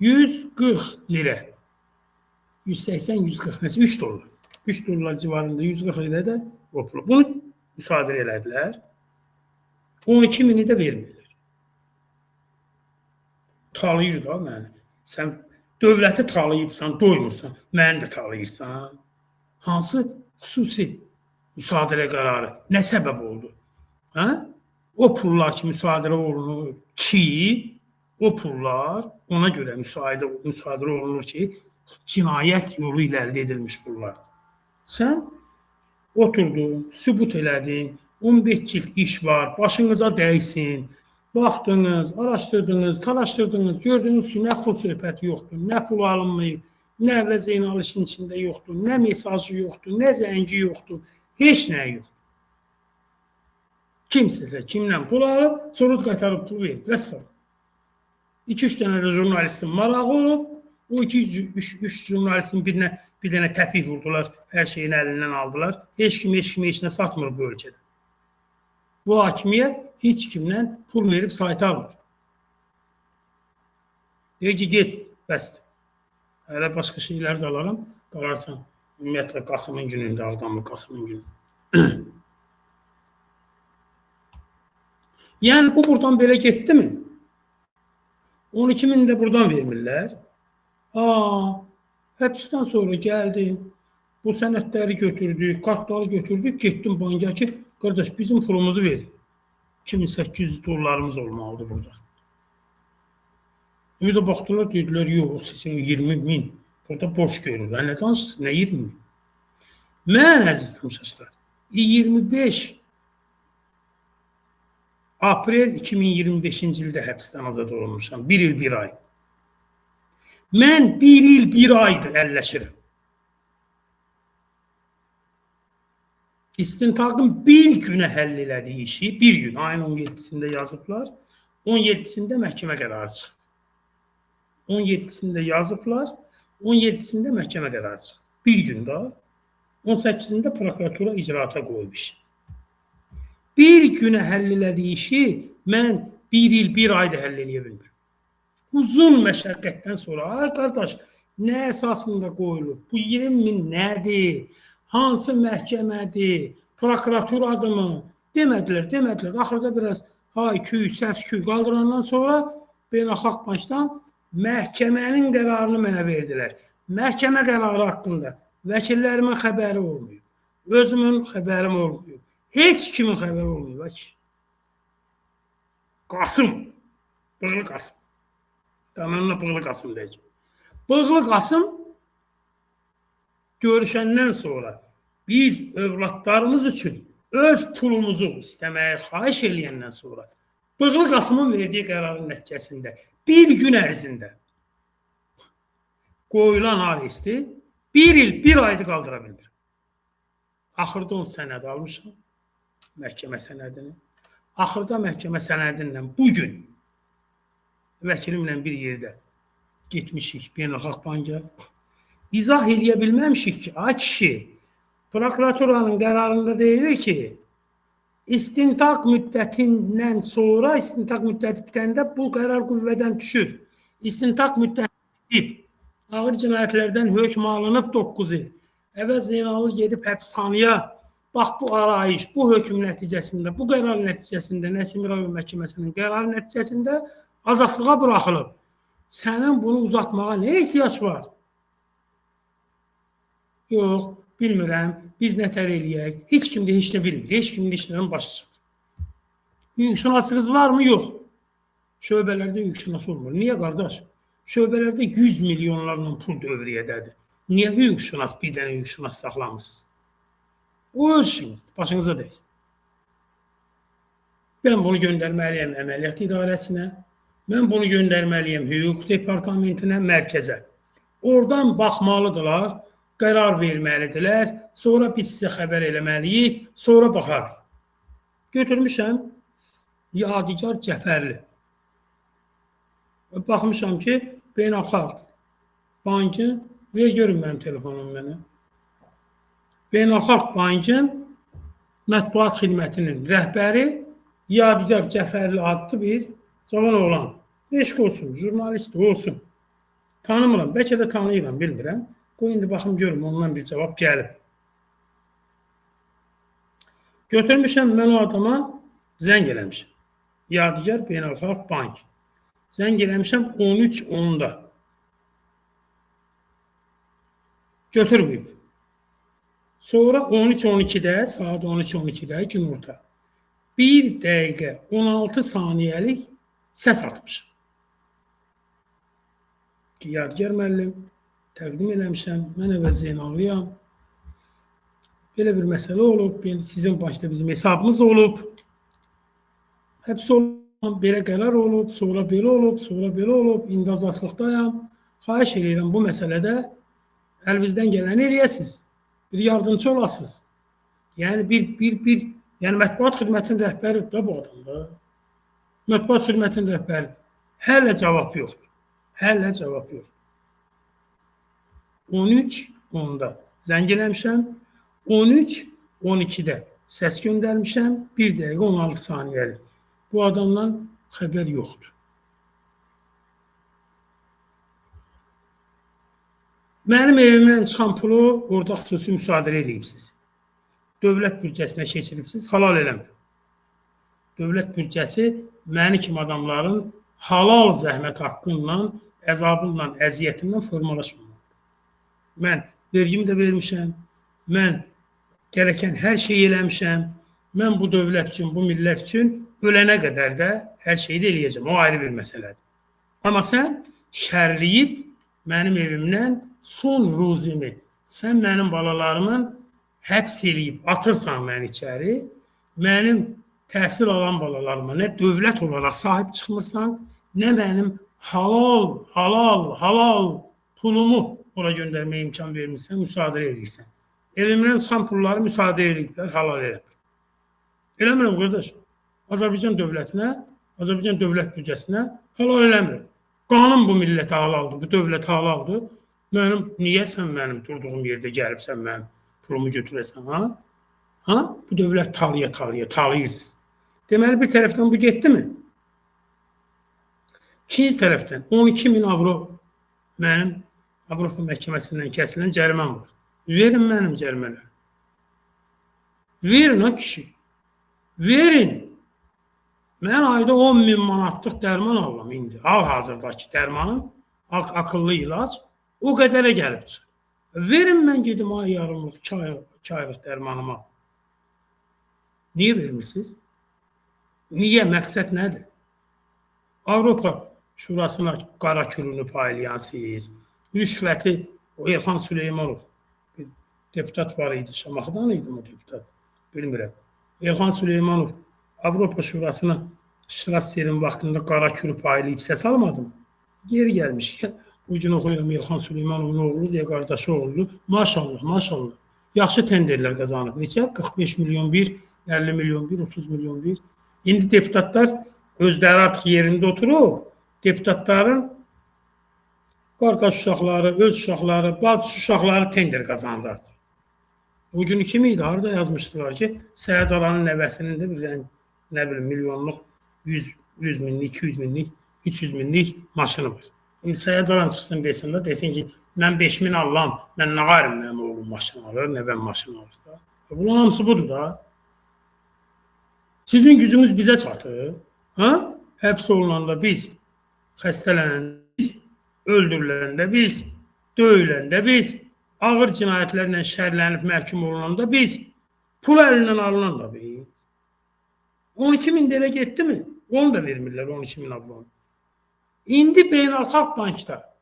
140 lirə, 180-140, nəsə 3 dollar. 3 dollar civarında 140 lirə də o pulu. Bunu müsadirə elədilər. 12.000-i də vermirlər. Talayır da məni. Sən dövləti talayıbsan, doymursan, məni də talayırsan. Hansı xüsusi müsadirə qərarı nə səbəb oldu? O pullar ki, müsadirə olunur ki, o pullar ona görə müsadirə olunur ki, cinayət yolu ilə əldə edilmiş pullar. Sən oturdun, sübut elədin, 15 cilt iş var, başınıza dəysin, baxdınız, araşdırdınız, talaşdırdınız, gördünüz ki, nə pul söhbəti yoxdur, nə pul alınmayıb, nə əvvəl Zeynal işin içində yoxdur, nə mesajı yoxdur, nə zəngi yoxdur, heç nə yoxdur. Kimsə də kimdən pul alıb, sonra qaytarıb pul verir. Vəssalam. 2-3 dənə də jurnalistin marağı olub, o 2-3 jurnalistin bir dənə təpik vurdular, hər şeyini əlindən aldılar. Heç kim heç nə satmır bu ölkədə. Bu hakimiyyət heç kimdən pul verib sayt almır. Deyir ki, get, bəsdir. Hələ başqa şeylər də alaram, qalarsan. Ümumiyyətlə, Qasımın günündə, Ağdamlı Qasımın günündə. Yəni, bu buradan belə getdi mi? 12.000 də buradan vermirlər. Həbsdən sonra gəldim, bu sənədləri götürdük, kartları götürdük, getdim banka ki, qardaş, bizim pulumuzu verin. 2800 dollarımız olmalıdır burada. Bir də baxdılar, dedilər, yox, sizin 20.000 burada borç görür. Nə danışırsınız, nə 20.000? Mən, əziz tamaşaçılar, 25 aprel 2025-ci ildə həbsdən azad olunmuşam. 1 il 1 ay. Mən 1 il 1 aydır əlləşirəm. İstintaqın bir günə həll elədiyi işi, bir gün, ayın 17-sində yazıblar, 17-sində məhkəmə qərarı çıxıb. 17-sində yazıblar, 17-sində məhkəmə qərarı çıxıb. Bir gün daha, 18-də prokuratura icraata qoymuş. Bir günə həll elədiyi işi mən 1 il 1 ayda həll eləyə bilmirəm. Uzun məşəqqətdən sonra, ay qardaş, nə əsasında qoyulub? Bu 20.000 nədir? Hansı məhkəmədir? Prokuraturadır mı? Demədilər. Axırda biraz hay-küy, səs-küy qaldırandan sonra Beynəlxalq Bankdan məhkəmənin qərarını mənə verdilər. Məhkəmə qərarı haqqında vəkillərimin xəbəri olmuyor. Özümün xəbərim olmuyor. Heç kimin xəbəri olmuyor. Qasım. Bığlı Qasım. Tamamla Bığlı Qasım deyəcəm. Bığlı Qasım görüşəndən sonra biz övladlarımız üçün öz pulumuzu istəməyə xahiş eləyəndən sonra Bığlı Qasımın verdiyi qərarın nəticəsində bir gün ərzində qoyulan aresti 1 il 1 ayda qaldıra bilmir. Axırda onun sənədi almışam, məhkəmə sənədini. Axırda məhkəmə sənədindən bugün vəkilimlə bir yerdə getmişik Beynəlxalq Banka. İzah eləyə bilməmişik ki, ay kişi, prokuraturanın qərarında deyilir ki, istintaq müddətindən sonra, istintaq müddəti bitəndə bu qərar qüvvədən düşür. İstintaq müddəti bitib, ağır cinayətlərdən hökm alınıb 9 il. Əvəz Zeynalov gedib həbsxanaya, bax bu arayış, bu hökm nəticəsində, bu qərar nəticəsində, Nəsim rayon məhkəməsinin qərarı nəticəsində azadlığa buraxılıb. Sənin bunu uzatmağa nə ehtiyac var? Yox, bilmirəm, biz nətər eləyək, heç kim də heç nə bilmir, heç kim də işlərin başı çıxır. Hüquqşünaslığınız var mı? Yox. Şöbələrdə hüquqşünas olmur. Niyə qardaş? Şöbələrdə 100 milyonlarla pul dövriyyədədir. Niyə hüquqşünas, bir dənə hüquqşünas saxlamırsınız? O öz işinizdir, başınıza deyilsin. Mən bunu göndərməliyəm əməliyyat idarəsinə, mən bunu göndərməliyəm hüquq departamentinə, mərkəzə. Oradan baxmalıdırlar, qərar verməlidirlər, sonra biz sizə xəbər eləməliyik, sonra baxarıq. Götürmüşəm Yadigar Cəfərli. Baxmışam ki, Beynəlxalq Bankın, ver görün mənim telefonum mənə. Beynəlxalq Bankın mətbuat xidmətinin rəhbəri Yadigar Cəfərli adlı bir cavan oğlan. Eşq olsun, jurnalist olsun. Tanımıram, bəlkə də tanıyıram, bilmirəm. Qoy indi baxım görüm, ondan bir cavab gəlib. Götürmüşəm, mən o adama zəng eləmişəm. Yadigar Beynəlxalq Bank. Zəng eləmişəm 13:10-da. Götürməyib. Sonra 13:12-də, saat 13:12-də günorta 1 dəqiqə 16 saniyəlik səs atmışam. Yadigar müəllim, təqdim eləmişəm, mən Əvəz Zeynallıyam. Belə bir məsələ olub, sizin bankda bizim hesabımız olub. Həbs olub, belə qərar olub, sonra belə olub, sonra belə olub, indi azadlıqdayam. Xahiş edirəm bu məsələdə əlinizdən gələni eləyəsiniz, bir yardımcı olasınız. Yəni yəni mətbuat xidmətinin rəhbəridir də bu adam da. Mətbuat xidmətinin rəhbəridir. Hələ cavab yoxdur. Hələ cavab yoxdur. 13:10-da zəng eləmişəm, 13:12-də səs göndərmişəm, 1 dəqiqə 16 saniyəlik. Bu adamdan xəbər yoxdur. Mənim evimdən çıxan pulu orada xüsusi müsadirə eləyibsiniz. Dövlət büdcəsinə keçiribsiniz, halal eləmir. Dövlət büdcəsi məni kimi adamların halal zəhmət haqqınla, əzabınla, əziyyətindən formalaşmamalıdır. Mən vergimi də vermişəm, mən gərəkən hər şeyi eləmişəm, mən bu dövlət üçün, bu millət üçün ölənə qədər də hər şeyi də eləyəcəm, o ayrı bir məsələdir. Amma sən şərliyib mənim evimdən son ruzimi, sən mənim balalarımın həbs eləyib, atırsan məni içəri, mənim təhsil alan balalarıma nə dövlət olaraq sahib çıxmırsan, nə mənim halal pulumu ora göndərməyə imkan vermirsən, müsadirə edirsən. Elimdən çıxan pulları müsadirə ediblər, halal eləmir. Eləmirəm, qardaş. Azərbaycan dövlətinə, Azərbaycan dövlət büdcəsinə halal eləmir. Qanun bu millətə halaldır, bu dövlətə halaldır. Niyə sən mənim durduğum yerdə gəlibsən mənim pulumu götürəsən, ha? Ha? Bu dövlət talayırsınız. Deməli, bir tərəfdən bu getdimi? İkinci tərəfdən 12.000 avro mənim Avropa məhkəməsindən kəsilən cəriməm var. Verin mənim cərimələri. Verin, ha kişi. Verin. Mən ayda 10.000 manatlıq dərman alıram indi. Hal-hazırdakı dərmanım, akıllı ilaç o qədərə gəlib çıxır. Verin mən gedim ay yarımlıq, 2 aylıq dərmanıma. Niyə vermirsiniz? Niyə? Məqsəd nədir? Avropa Şurasına qara kürünü paylayan siz, rüşvəti, o Elxan Süleymanov, bir deputat var idi, Şamaxıdan idi o deputat, bilmirəm. Elxan Süleymanov Avropa Şurasına Şirasserin vaxtında qara kürü paylayıb səs almadı mı? Geri gəlmiş. Bu gün oxuyuram Elxan Süleymanovun oğlu deyə qardaşı oğlu. Maşallah, maşallah. Yaxşı tenderlər qazanıb. Neçə? 45 milyon bir, 50 milyon bir, 30 milyon bir. İndi deputatlar özləri artıq yerində oturur. Deputatların qardaş uşaqları, öz uşaqları, bacı uşaqları tender qazandı artıq. O gün kimi idi? Harada yazmışdılar ki, Səyid Alanın nəvəsinin də bir nə bilim milyonluq 100 minlik, 200 minlik, 300 minlik maşını var. İndi Səyid Alan çıxsın desin ki, mən 5.000 alıram, mən nə qarım mənim oğlum maşını alır, nə mən maşını alır. Bunun hamısı budur da. Sizin gücünüz bizə çatır. Ha? Həbs olunanda biz, xəstələnəndə biz, öldürüləndə biz, döyüləndə biz, ağır cinayətlərlə şərlənib məhkum olunanda biz, pul əlindən alınanda biz. 12.000 dələ getdi mi? Onu da vermirlər 12.000 ablonu. İndi Beynəlxalq Bankda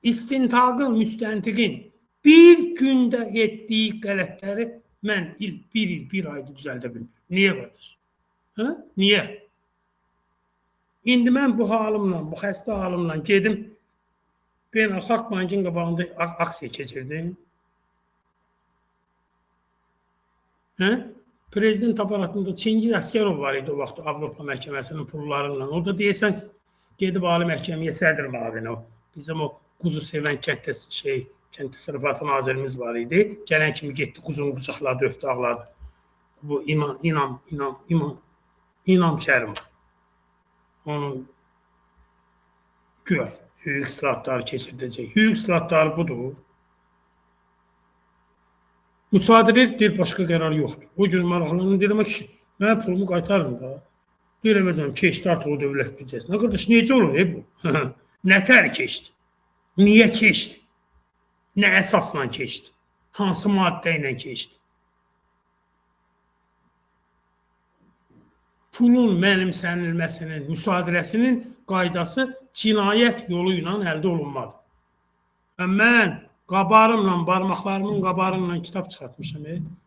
istintaqın, müstəntiqin bir gündə etdiyi qələtləri mən bir ayda düzəldə bilmirəm. Niyə qardaş? Ha? Niyə? İndi mən bu halımla, bu xəstə halımla gedim Beynəlxalq Bankın qabağında aksiya keçirdim. Hə? Prezident aparatında Çingiz Əsgərov var idi o vaxt Avropa məhkəməsinin pullarıyla. O da deyəsən, gedib Ali Məhkəməyə sədr müavini o. Bizim o quzu sevən kənd təsərrüfatı nazirimiz var idi. Gələn kimi getdi, quzunu qucaqladı, öpdü, ağladı. Bu İnam Kərimov. Onun güya hüquq islahatları keçirdəcək. Hüquq islahatları budur. Müsadirə edir, başqa qərar yoxdur. O gün maraqlanan deyirəm ki, mən pulumu qaytarım da. Deyirəm, keçdi artıq o dövlət büdcəsinə. Qardaş, necə olur bu? Nətər keçdi? Niyə keçdi? Nə əsasla keçdi? Hansı maddə ilə keçdi? Pulun mənimsənilməsinin, müsadirəsinin qaydası cinayət yolu ilə əldə olunmadı. Mən qabarımla, barmaqlarımın qabarımla kitab çıxartmışam,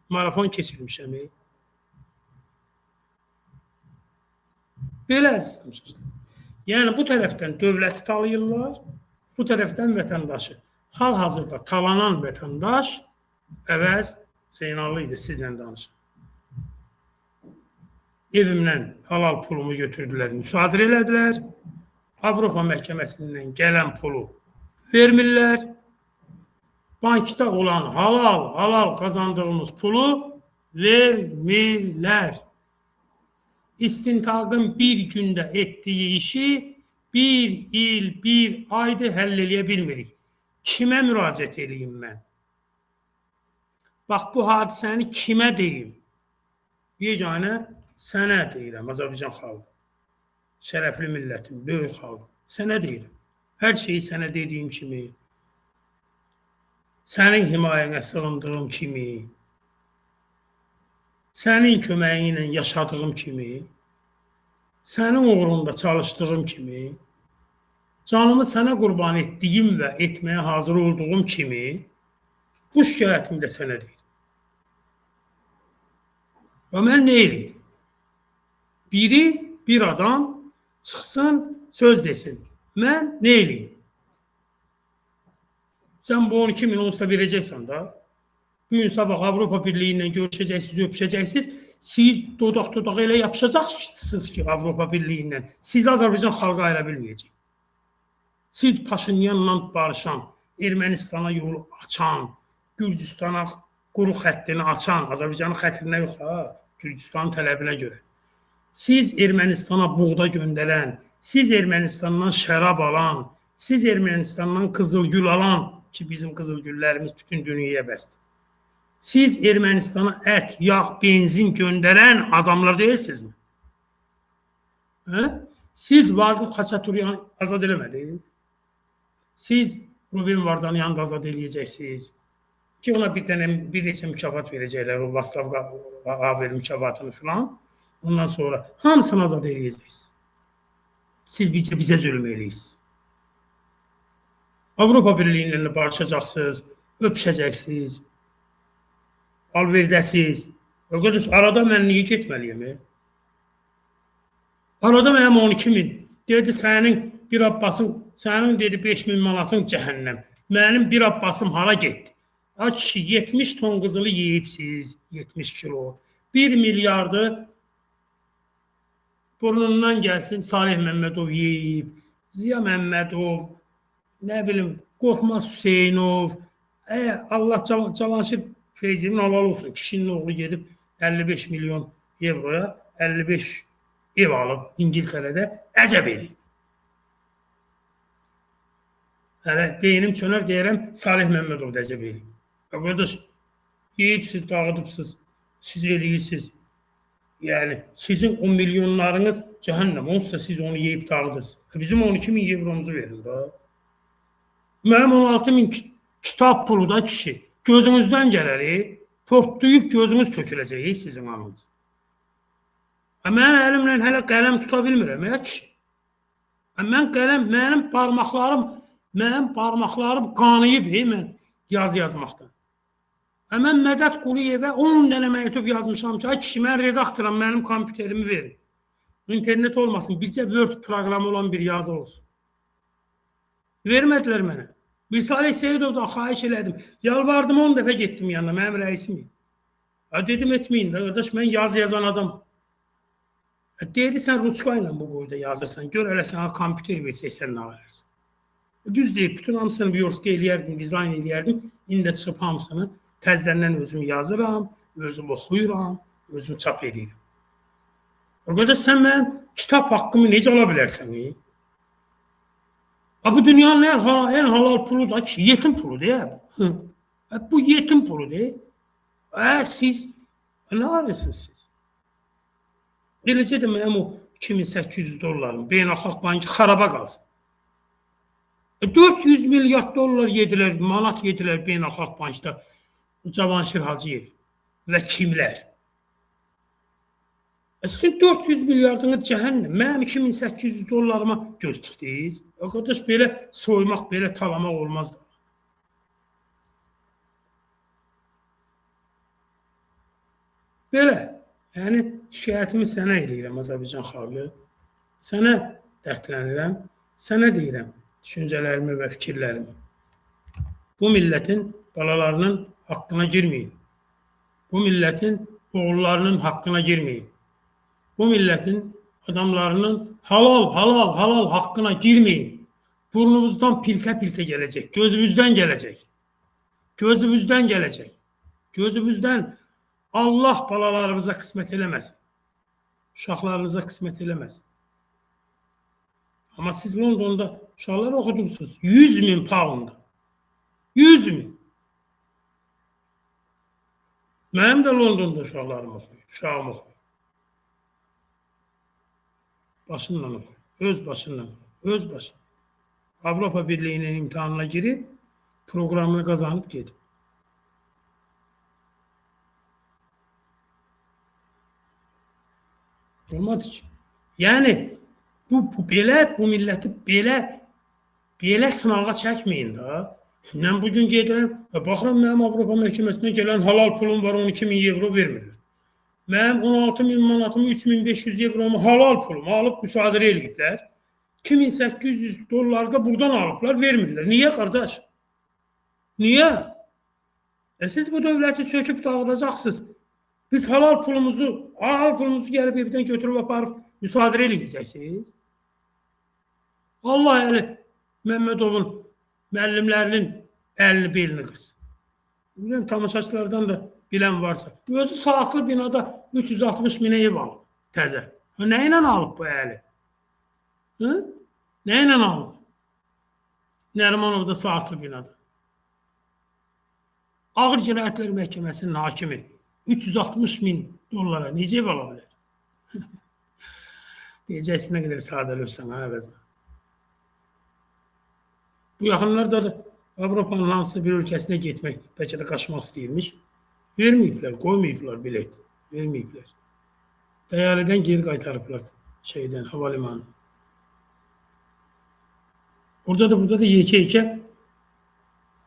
marafon keçirmişəm. Belə əzizləmişəm. Yəni, bu tərəfdən dövləti talayırlar, bu tərəfdən vətəndaşı. Hal-hazırda talanan vətəndaş əvəz Zeynallı idi, sizlə danışım. Evimdən halal pulumu götürdülər, müsadirə elədilər. Avropa məhkəməsindən gələn pulu vermirlər. Bankda olan halal qazandığımız pulu vermirlər. İstintaqın bir gündə etdiyi işi bir il, bir ayda həll eləyə bilmirik. Kimə müraciət edeyim mən? Bax, bu hadisəni kimə deyim? Yeganə sənə deyirəm, Azərbaycan xalqı. Şərəfli millətin, böyük xalqı. Sənə deyirəm. Hər şeyi sənə dediyim kimi, sənin himayənə sığındığım kimi, sənin köməyi ilə yaşadığım kimi, sənin uğrunda çalışdığım kimi, canımı sənə qurban etdiyim və etməyə hazır olduğum kimi, bu şikayətimi də sənə deyirəm. Və mən nə eləyim? Bir adam çıxsın, söz desin. Mən nə eləyim? Sən bu 12 min onsuz da verəcəksən da. Bugün sabah Avropa Birliği ilə görüşəcəksiniz, öpüşəcəksiniz. Siz dodaq elə yapışacaqsınız ki, Avropa Birliği ilə. Siz Azərbaycan xalqı ayıra bilməyəcək. Siz Paşinyanla barışan, Ermənistana yolu açan, Gürcüstana quru xəttini açan, Azərbaycanın xətrinə yox ha, Gürcüstanın tələbinə görə. Siz Ermənistana buğda göndərən, siz Ermənistandan şərab alan, siz Ermənistandan qızılgül alan ki, bizim qızılgüllərimiz bütün dünyaya bəsdir. Siz Ermənistana ət, yağ, benzin göndərən adamlar deyilsizmi? Siz Vaqif Xaçaturyanı azad eləmədiniz. Siz Ruben Vardanyanı da azad eləyəcəksiniz. Ki ona bir neçə mükafat verəcəklər, o Vaslav Havel mükafatını filan. Ondan sonra hamısını azad eləyəcəksiniz. Siz bizə zülm eləyirsiniz. Avropa Birliği ilə barışacaqsınız, öpüşəcəksiniz, alverdəsiz. Qardaş, arada mən niyə getməliyim? Arada mənim 12 min. Dedi, sənin bir Abbasın, sənin dedi 5 min manatın cəhənnəm. Mənim bir Abbasım hara getdi? Ha kişi, 70 ton qızılı yeyibsiz, 70 kilo. 1 milyardı burnundan gəlsin, Salih Məmmədov yeyib, Ziya Məmmədov, nə bilim, Qorxmaz Hüseynov, Allah Cavanşir Feyzinin halal olsun. Kişinin oğlu gedib 55 milyon euroya 55 ev alıb İngiltərədə əcəb eləyib. Hələ beynim çönər deyərəm, Salih Məmmədov da əcəb eləyib. Qardaş, yeyibsiz, dağıdıbsız, siz eləyirsiniz. Yəni, sizin o milyonlarınız cəhənnəm, onsuz da siz onu yeyib dağıdırsınız. Bizim 12 min euromuzu verin da. Mənim 16 min kitab pulu da kişi. Gözünüzdən gələr, tortlayıb gözünüz töküləcək sizin anınız. Mən əlimlə hələ qələm tuta bilmirəm, kişi. Mən qələm, mənim barmaqlarım qanıyıb, mən yazmaqdan. Mən Mədət Quliyevə 10 dənə məktub yazmışam ki, kişi, mən redaktoram, mənim kompüterimi verin. İnternet olmasın, bircə Word proqramı olan bir yazı olsun. Vermədilər mənə. Bir Salih Seyidovdan xahiş elədim. Yalvardım 10 dəfə getdim yanına, mənim rəisim. Dedim, etməyin də, qardaş, mən yazan adam. Dedi, sən Ruçka ilə bu boyda yazırsan, gör hələ sənə kompüter versək, sən nə alərsən. Düz deyib, bütün hamısını biyorska eləyərdim, dizayn eləyərdim. İndi çıxıb hamısını təzləndən özüm yazıram, özüm oxuyuram, özüm çap edirəm. Qardaş, sən mənim kitab haqqımı necə ala bilərsən? Bu dünyanın en halal pulu da ki, yetim pulu deyil. Bu yetim pulu deyil. Siz nə arıyorsunuz siz? Eləcə də mənim o 2800 dollarım Beynəlxalq Bankı xaraba qalsın. 400 milyard dollar yedilər, manat yedilər Beynəlxalq Bankda Cavanşir Hacıyev və kimlər? Sizin 400 milyardınız cəhənnəm, mənim 2800 dollarıma göz dikdiniz. Qardaş, belə soymaq, belə talamaq olmaz. Belə, yəni şikayətimi sənə eləyirəm Azərbaycan xalqı. Sənə dərdlənirəm, sənə deyirəm düşüncələrimi və fikirlərimi. Bu millətin balalarının haqqına girməyin. Bu millətin oğullarının haqqına girməyin. Bu millətin adamlarının halal haqqına girməyin. Burnumuzdan piltə gələcək, gözümüzdən gələcək. Gözümüzdən gələcək. Gözümüzdən Allah balalarımıza qismət eləməsin. Uşaqlarınıza qismət eləməsin. Amma siz Londonda uşaqlar oxudursunuz. 100 min pound. 100 min. Mənim də Londonda uşaqlarım oxuyur. Uşağım oxuyur. Başınla oxuyur. Öz başınla. Öz başına. Avropa Birliği'nin imtihanına girib, programını qazanıb gedib. Olmadı ki. Yəni, bu milləti belə sınağa çəkməyin də. Mən bugün gedirəm, baxıram mənim Avropa məhkəməsinə gələn halal pulum var, 12 min euro vermirlər. Mənim 16.000 manatımı, 3.500 evromu halal pulumu alıb müsadirə eləyiblər. 2800 dollar da buradan alıblar, vermirlər. Niyə qardaş? Niyə? Siz bu dövləti söküb dağıdacaqsınız. Biz halal pulumuzu gəlib evdən götürüb aparıb müsadirə eləyəcəksiniz. Allah Əli Məmmədovun müəllimlərinin əlini belini qırsın. Bilmiyorum, tamaşaçılardan da bilən varsa. Özü saatlı binada 360 minə ev alıb təzə. Nə ilə alıb bu əli? Nə ilə alıb? Nərimanovda saatlı binada. Ağır Cinayətlər Məhkəməsinin hakimi 360 min dollara necə ev ala bilər? Deyəcəksin, nə qədər sadəlövsən, əvəzmə. Bu yaxınlarda da Avropanın hansısa bir ölkəsinə getmək, bəlkə də qaçmaq istəyirmiş. Verməyiblər, qoymayıblar bilet. Verməyiblər. Təyyarədən geri qaytarıblar havalimanı. Orada da, burada da yekə-yekə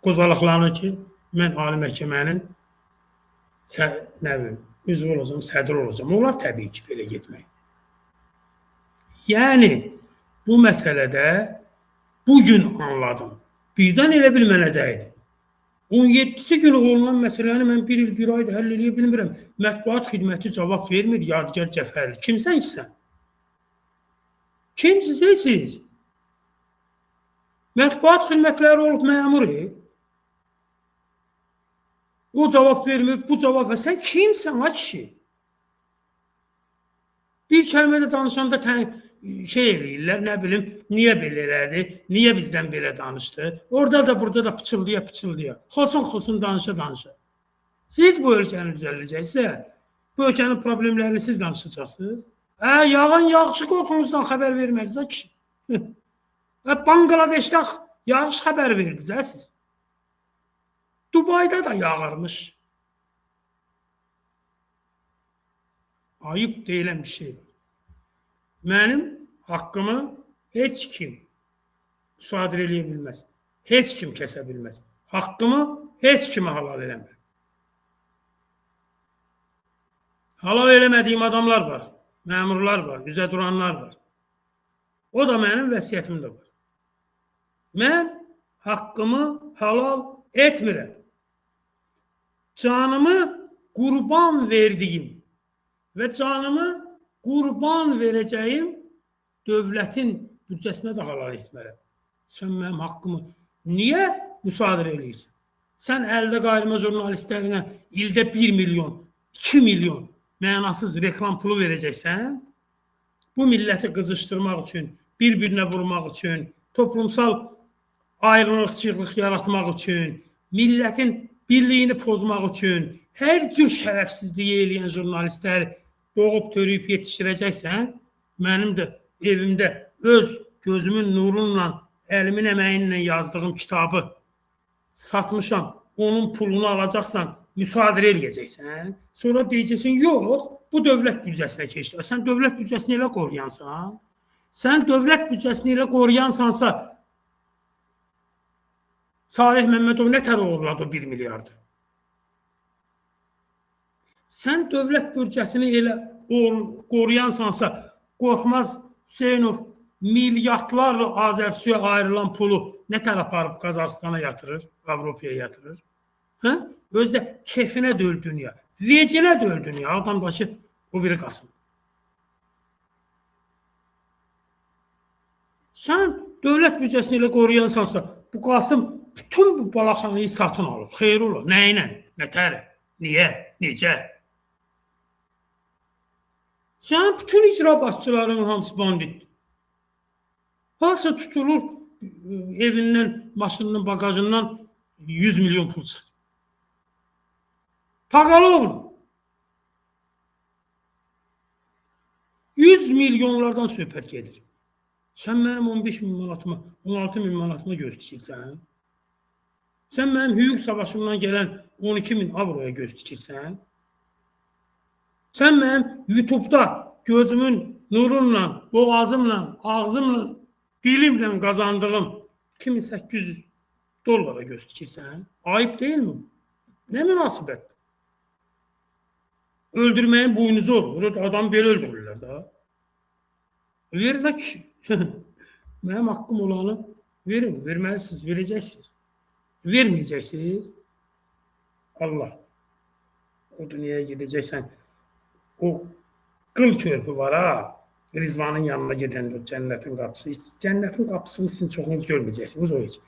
qozalıqlanır ki, mən Ali Məhkəmənin üzvü olacağım, sədr olacağım. Onlar təbii ki, belə getmək. Yəni, bu məsələdə bugün anladım. Birdən elə bil mənə dəydi. 17-si günü olunan məsələni mən bir il, bir ayda həll edə bilmirəm. Mətbuat xidməti cavab vermir, Yadigar Cəfərli. Kimsən ki sən? Kimsiniz siz? Mətbuat xidmətləri olub məmuri. O cavab vermir, bu cavab vermir. Sən kimsən, ha kişi? Bir kəlmədə danışanda eləyirlər, nə bilim, niyə belə elədi, niyə bizdən belə danışdı. Orada da, burada da pıçıldıya. Xosun danışa. Siz bu ölkəni düzəldəcəksə, bu ölkənin problemlərini siz danışacaqsınız. Yağan yağışı qorxunuzdan xəbər vermədiniz, kişi. Bangladeşdə yağış xəbər verdiniz, siz. Dubayda da yağarmış. Ayıb deyilən bir şey. Mənim haqqımı heç kim müsadirə eləyə bilməz. Heç kim kəsə bilməz. Haqqımı heç kimə halal eləmir. Halal eləmədiyim adamlar var, məmurlar var, üzə duranlar var. O da mənim vəsiyyətimdə var. Mən haqqımı halal etmirəm. Canımı qurban verdiyim və canımı qurban verəcəyim dövlətin büdcəsinə də halal etmərəm. Sən mənim haqqımı niyə müsadirə eləyirsən? Sən əldə qayırma jurnalistlərinə ildə 1 milyon, 2 milyon mənasız reklam pulu verəcəksən? Bu milləti qızışdırmaq üçün, bir-birinə vurmaq üçün, toplumsal ayrılıqçılıq yaratmaq üçün, millətin birliyini pozmaq üçün, hər cür şərəfsizliyi eləyən jurnalistləri doğub törüyüb yetişdirəcəksən, mənim də evimdə öz gözümün nurunla, əlimin əməyinlə yazdığım kitabı satmışam, onun pulunu alacaqsan, müsadirə eləyəcəksən, sonra deyəcəksən, yox, bu dövlət büdcəsinə keçdi. Sən dövlət büdcəsini elə qoruyansan, sən dövlət büdcəsini elə qoruyansansa, Salih Məmmədov nə tər uğurladı 1 milyardı? Sən dövlət büdcəsini elə qoruyansansa, Qorxmaz Hüseynov milyardlarla Azərsuya ayrılan pulu nə tər aparıb Qazaxstana yatırır, Avropaya yatırır? Özdə kefinə döl dünya, vecinə döl dünya, adambaşı o biri Qasım. Sən dövlət büdcəsini elə qoruyansansa, bu Qasım bütün bu balaxanayı satın alıb, xeyr ola, nə ilə, nə tərə, niyə, necə? Sən bütün icra başçıların hamısı banditdir. Hansı tutulur evindən, maşınının bagajından 100 milyon pul çıxır. Paqalovlu 100 milyonlardan söhbət gedir. Sən mənim 15 min manatıma, 16 min manatıma göz dikirsən. Sən mənim hüquq savaşımdan gələn 12 min avroya göz dikirsən. Sən mənim YouTube'da gözümün nurunla, boğazımla, ağzımla, dilimlə qazandığım 2800 dollara göz dikirsən. Ayıb deyil mi? Nə münasibət? Öldürmeyin boynuzu olur. Adam böyle öldürürler daha. Verme ki. Benim hakkım olanı verin. Vermelisiniz. Vereceksiniz. Vermeyeceksiniz. Allah. O dünyaya gideceksen o kıl körpü var ha. Rizvanın yanına giden o cennetin kapısı. Hiç cennetin kapısını sizin çoğunuz görmeyeceksiniz o hiç.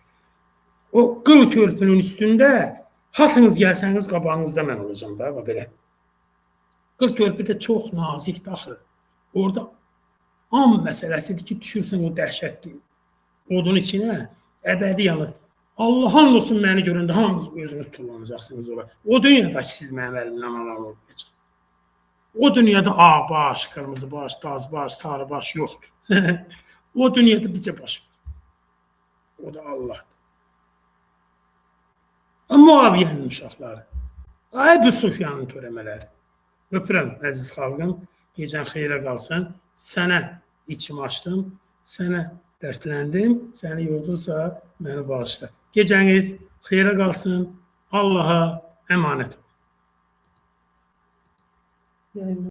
O kıl körpünün üstünde hasınız gelseniz qabağınızda ben olacağım da belə. Kıl körpü de çok nazik daxil. Orada an məsələsidir ki, düşürsən o dəhşətli odun içinə, əbədi yanır. Allah'ın olsun məni görəndə hamınız özünüz tullanacaqsınız ora. O dünyadakı siz mənim əlimdən alan olmayacaq. O dünyada ağ baş, kırmızı baş, daz baş, sarı baş yoxdur. O dünyada bircə baş var. O da Allah. Muaviyyənin uşaqları. Ay bu Sufyanın törəmələri. Öpürəm əziz xalqım. Gecən xeyrə qalsın. Sənə içim açdım. Sənə dərtləndim. Səni yordumsa məni bağışla. Gecəniz xeyrə qalsın. Allaha əmanət olun.